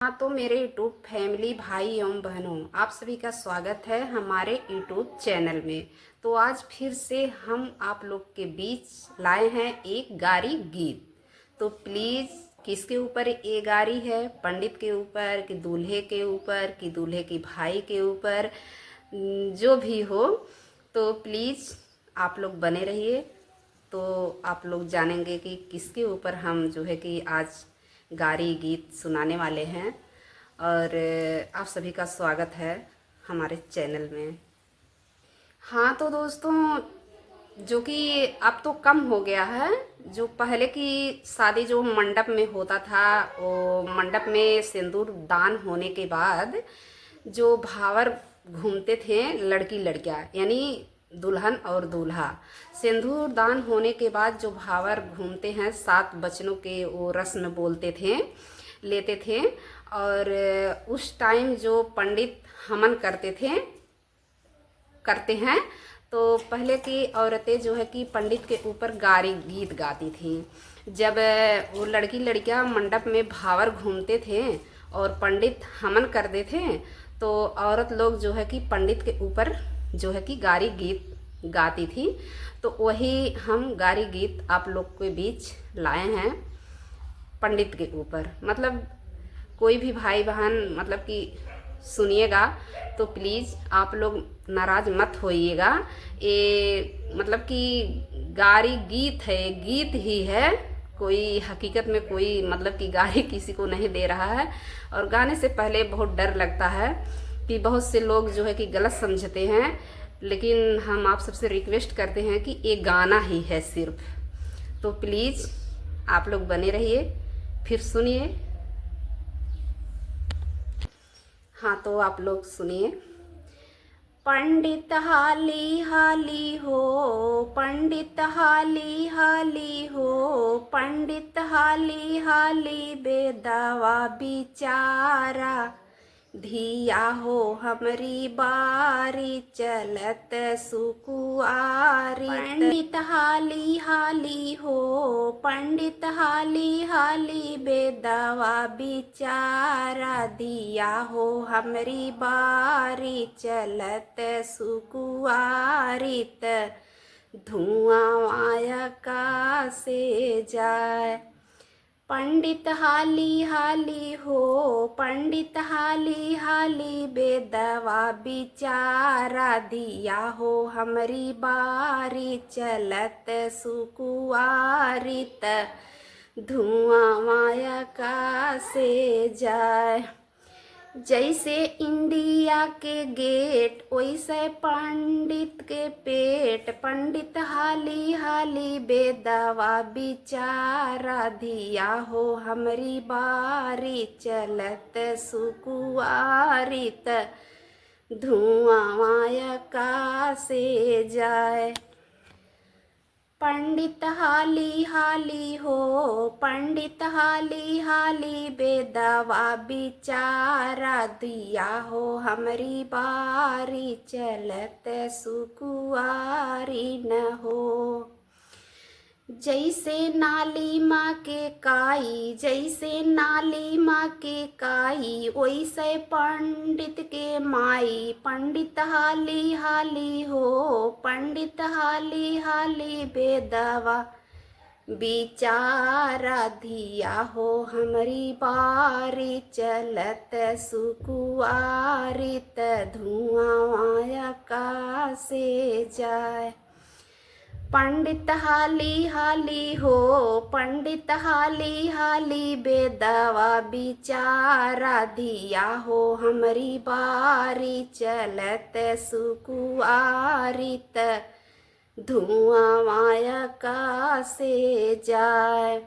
हाँ, तो मेरे यूट्यूब फैमिली भाई एवं बहनों, आप सभी का स्वागत है हमारे यूट्यूब चैनल में। तो आज फिर से हम आप लोग के बीच लाए हैं एक गारी गीत। तो प्लीज़, किसके ऊपर ये गारी है? पंडित के ऊपर कि दूल्हे के ऊपर कि दूल्हे की भाई के ऊपर, जो भी हो, तो प्लीज़ आप लोग बने रहिए। तो आप लोग जानेंगे कि किसके ऊपर हम जो है कि आज गारी गीत सुनाने वाले हैं। और आप सभी का स्वागत है हमारे चैनल में। हाँ, तो दोस्तों, जो कि अब तो कम हो गया है। जो पहले की शादी जो मंडप में होता था, वो मंडप में सिंदूर दान होने के बाद जो भावर घूमते थे लड़की लड़कियां, यानी दुल्हन और दूल्हा, सिंदूर दान होने के बाद जो भावर घूमते हैं, 7 बचनों के वो रस्म बोलते थे, लेते थे। और उस टाइम जो पंडित हवन करते हैं, तो पहले की औरतें जो है कि पंडित के ऊपर गारी गीत गाती थी। जब वो लड़की लड़कियां मंडप में भावर घूमते थे और पंडित हवन करते थे, तो औरत लोग जो है कि पंडित के ऊपर जो है कि गारी गीत गाती थी। तो वही हम गारी गीत आप लोग के बीच लाए हैं पंडित के ऊपर। मतलब कोई भी भाई बहन मतलब कि सुनिएगा तो प्लीज़ आप लोग नाराज़ मत होइएगा। ये मतलब कि गारी गीत है, गीत ही है, कोई हकीकत में कोई मतलब कि गाली किसी को नहीं दे रहा है। और गाने से पहले बहुत डर लगता है कि बहुत से लोग जो है कि गलत समझते हैं, लेकिन हम आप सबसे रिक्वेस्ट करते हैं कि ये गाना ही है सिर्फ। तो प्लीज़ आप लोग बने रहिए, फिर सुनिए। हाँ, तो आप लोग सुनिए। पंडित हाली हाली हो, पंडित हाली हाली हो, पंडित हाली हाली बेदावा बिचारा, धिया हो हमरी बारी चलत सुकुआरी। पंडित हाली हाली हो, पंडित हाली हाली बेदावा बिचारा, दिया हो हमरी बारी चलत सुकुआरित, धुआं माया का से जाए। पंडित हाली हाली हो, पंडित हाली हाली बेदवा बिचारा, दिया हो हमरी बारी चलत सुकुआरित, धुआं माया का से जाए। जैसे इंडिया के गेट वैसे पंडित के पेट, पंडित हाली हाली बेदवा बिचारा, दिया हो हमरी बारी चलत सुकुआरित, धुआं माया का से जाए। पंडित हाली हाली हो, पंडित हाली हाली बेदवा बिचारा, दिया हो हमरी बारी चलत सुकुआरी न हो। जैसे नाली माँ के काई, जैसे नाली माँ के काई, वैसे पंडित के माई, पंडित हाली हाली हो, पंडित हाली हाली बेदवा बिचारा, धिया हो हमरी बारी चलत सुकुआरित, धुआं माया का से जाए। पंडित हाली हाली हो, पंडित हाली हाली बेदवा बिचारा, दिया हो हमरी बारी चलत सुकुआरित, धुआं माया का से जाए।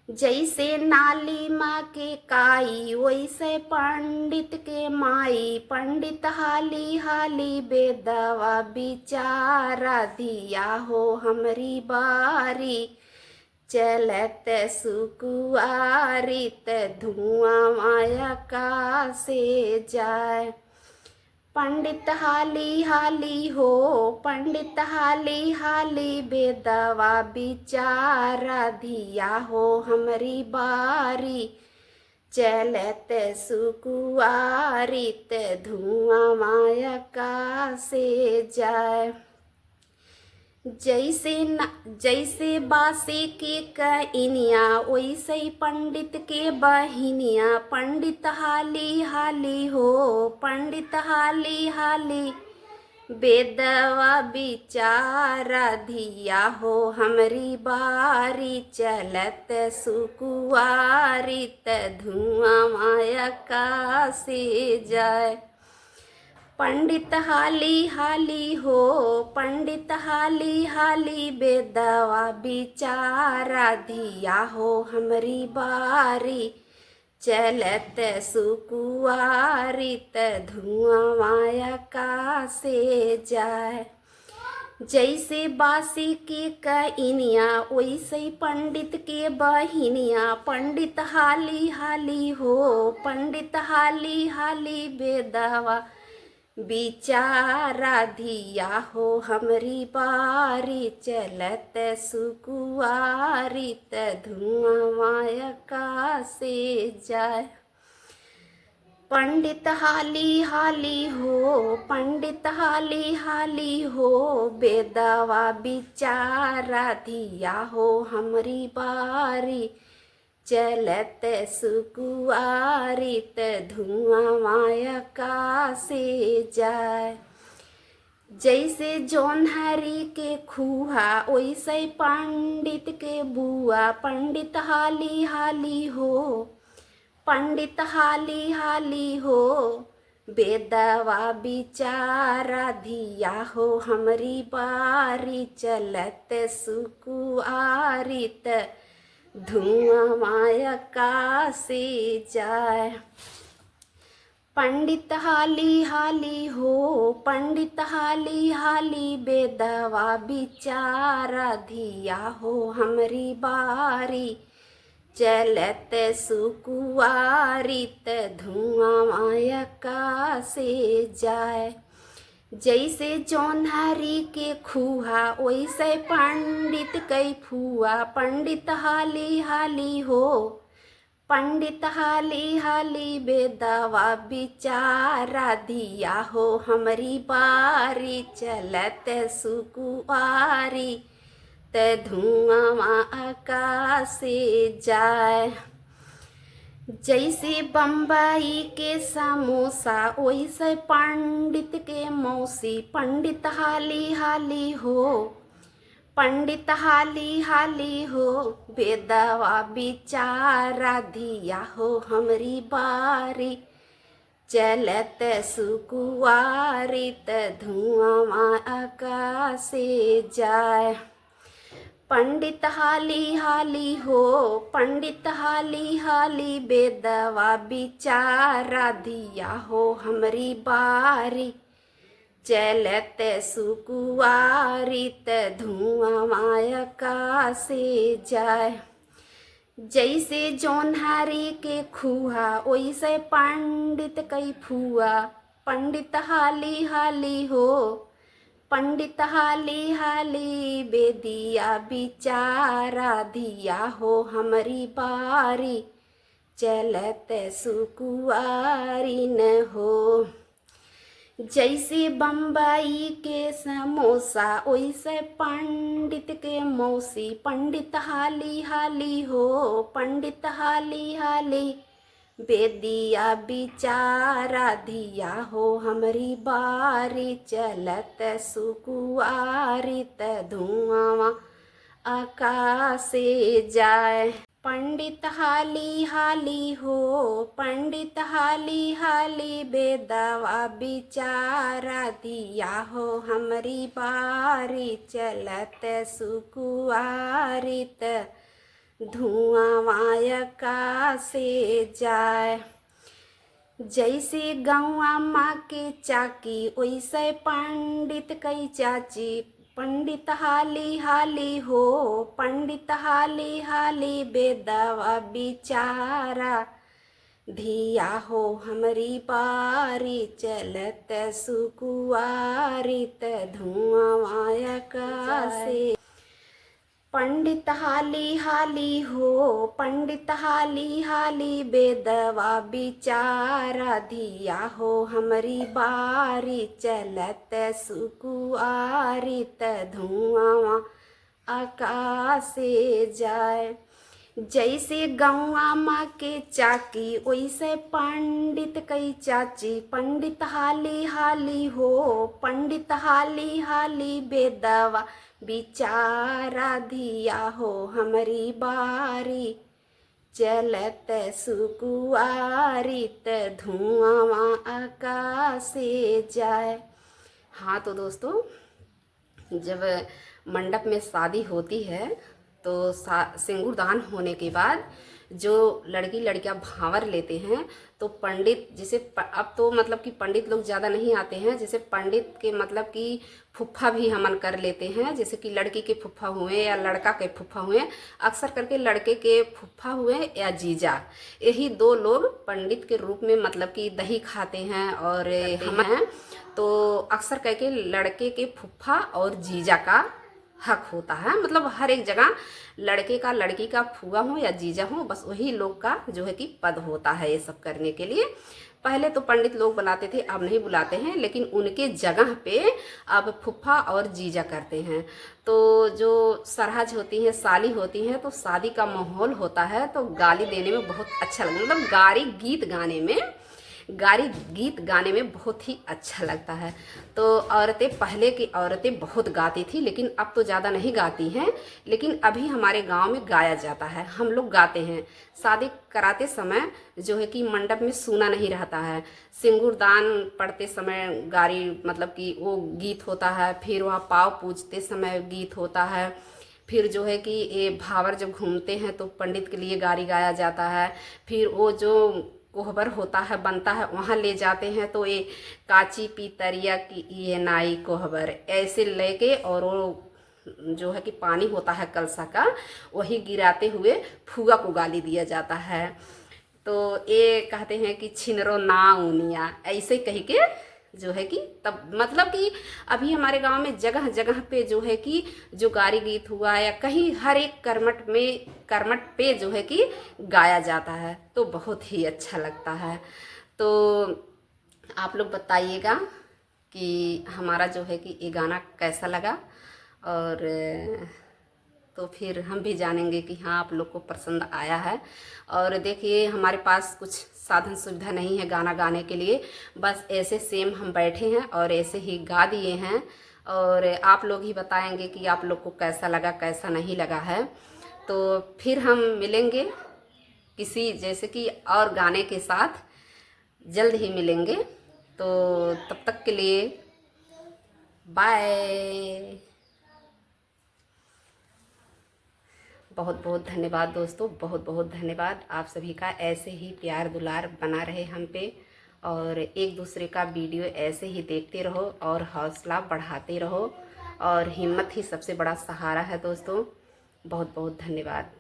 जैसे नाली माँ के काई, वैसे पंडित के माई, पंडित हाली हाली बेदवा बिचारा, दिया हो हमरी बारी चलत सुकुआरित, धुआं माया का से जाए। पंडित हाली हाली हो, पंडित हाली हाली बेदवा बिचारा, धिया हो हमरी बारी चलत सुकुआरित धुआं माया का से जाए। जैसे बासे के कइनिया वैसे पंडित के बहिनिया। पंडित हाली हाली हो पंडित हाली हाली बेदवा बिचारा धिया हो हमरी बारी। चलत सुकुआरित धुआं माया का से जाए। पंडित हाली हाली हो पंडित हाली हाली बेदवा बिचारा धिया हो हमरी बारी। चलत सुकुआरित धुआं माया का से जाए। जैसे बासी के कइनिया वैसे पंडित के बहिनिया। पंडित हाली हाली हो पंडित हाली हाली बेदवा बिचारा धिया हो हमरी बारी। चलत सुकुआरित धुआं माया का से जाए। पंडित हाली हाली हो पंडित हाली हाली हो बेदवा बिचारा धिया हो हमरी बारी। चलत सुकुआरित धुआं माया का से जाए। जैसे जोन्हरी के खूहा वैसे पंडित के बुआ। पंडित हाली हाली हो पंडित हाली हाली हो बेदवा बिचारा धिया हो हमरी बारी। चलत सुकुआरित धुआं माया का से जाए। पंडित हाली हाली हो पंडित हाली हाली बेदवा बिचारा धिया हो हमरी बारी। चलत सुकुआरित धुआं माया का से जाए। जैसे जोन्हरी के खूहा वैसे पंडित कई फुआ। पंडित हाली हाली हो पंडित हाली हाली बेदवा बिचारा धिया हो हमरी बारी। चलत सुकुआरी त धुआं माया का से जाए। जैसे बम्बई के समोसा वैसे पंडित के मौसी। पंडित हाली हाली हो पंडित हाली हाली हो बेदवा बिचारा धिया हो हमरी बारी। चलत सुकुआरित धुआं माया का से जाए। पंडित हाली हाली हो पंडित हाली हाली बेदवा बिचारा धिया हो हमरी बारी। चलत सुकुआरित धुआं माया का से जाए। जैसे जोन्हरी के खूहा वैसे पंडित कई फुआ। पंडित हाली हाली हो पंडित हाली हाली बेदिया बिचारा धिया हो हमरी बारी। चलत सुकुआरी न हो। जैसे बम्बई के समोसा वैसे पंडित के मौसी। पंडित हाली हाली हो पंडित हाली हाली बेदिया बिचारा धिया हो हमरी बारी। चलत सुकुआरित धुआं आकाश से जाए। पंडित हाली हाली हो पंडित हाली हाली बेदवा बिचारा धिया हो हमरी बारी। चलत सुकुआरित धुआं माया का से जाए। जैसे गौआ माँ के चाकी वैसे पंडित कई चाची। पंडित हाली हाली हो पंडित हाली हाली बेदवा बिचारा धिया हो हमरी बारी। चलत सुकुआरित धुआं माया का से पंडित हाली हाली हो, पंडित हाली हाली, बेदवा बिचारा दिया हो हमरी बारी, चलत सुकुआरी त धुआं आकाशे जाए। जैसे गौआ माँ के चाकी वैसे पंडित कई चाची, पंडित हाली हाली हो, पंडित हाली हाली, बेदवा बिचारा दिया हो हमारी बारी, चलत सुकुआरी त धुआं आकाशे जाए। हाँ तो दोस्तों, जब मंडप में शादी होती है तो सिंदूर दान होने के बाद जो लड़की लड़कियां भांवर लेते हैं तो पंडित जिसे अब तो मतलब कि पंडित लोग ज़्यादा नहीं आते हैं, जैसे पंडित के मतलब कि फुफ्फा भी हमन कर लेते हैं, जैसे कि लड़की के फुफ्फा हुए या लड़का के फुफ्फा हुए, अक्सर करके लड़के के फुफ्फा हुए या जीजा, यही दो लोग पंडित के रूप में मतलब कि दही खाते हैं और हम हैं। तो अक्सर करके लड़के के फुफ्फा और जीजा का हक होता है, मतलब हर एक जगह लड़के का लड़की का फूआ हो या जीजा हो, बस वही लोग का जो है कि पद होता है ये सब करने के लिए। पहले तो पंडित लोग बुलाते थे, अब नहीं बुलाते हैं, लेकिन उनके जगह पे अब फुफ्फा और जीजा करते हैं। तो जो सरहज होती है, साली होती है, तो शादी का माहौल होता है तो गाली देने में बहुत अच्छा लगता है, मतलब गारी गीत गाने में बहुत ही अच्छा लगता है। तो औरतें, पहले की औरतें बहुत गाती थी, लेकिन अब तो ज़्यादा नहीं गाती हैं, लेकिन अभी हमारे गांव में गाया जाता है, हम लोग गाते हैं। शादी कराते समय जो है कि मंडप में सूना नहीं रहता है, सिंदूर दान पड़ते समय गारी मतलब कि वो गीत होता है, फिर वहाँ पाँव पूजते समय गीत होता है, फिर जो है कि ये भावर जब घूमते हैं तो पंडित के लिए गारी गाया जाता है, फिर वो जो कोहबर होता है बनता है वहाँ ले जाते हैं तो ये काची पीतरिया की ये नाई कोहबर ऐसे लेके और वो जो है कि पानी होता है कलसा का, वही गिराते हुए फुआ को गाली दिया जाता है। तो ये कहते हैं कि छिनरो ना ऊनिया, ऐसे कह के जो है कि तब मतलब कि अभी हमारे गांव में जगह जगह पे जो है कि जो गारी गीत हुआ या कहीं हर एक करमट पे जो है कि गाया जाता है, तो बहुत ही अच्छा लगता है। तो आप लोग बताइएगा कि हमारा जो है कि ये गाना कैसा लगा, और तो फिर हम भी जानेंगे कि हाँ आप लोग को पसंद आया है। और देखिए हमारे पास कुछ साधन सुविधा नहीं है गाना गाने के लिए, बस ऐसे सेम हम बैठे हैं और ऐसे ही गा दिए हैं, और आप लोग ही बताएंगे कि आप लोग को कैसा लगा कैसा नहीं लगा है। तो फिर हम मिलेंगे किसी जैसे कि और गाने के साथ, जल्द ही मिलेंगे। तो तब तक के लिए बाय। बहुत बहुत धन्यवाद दोस्तों, बहुत बहुत धन्यवाद आप सभी का, ऐसे ही प्यार दुलार बना रहे हम पे, और एक दूसरे का वीडियो ऐसे ही देखते रहो और हौसला बढ़ाते रहो, और हिम्मत ही सबसे बड़ा सहारा है दोस्तों। बहुत बहुत धन्यवाद।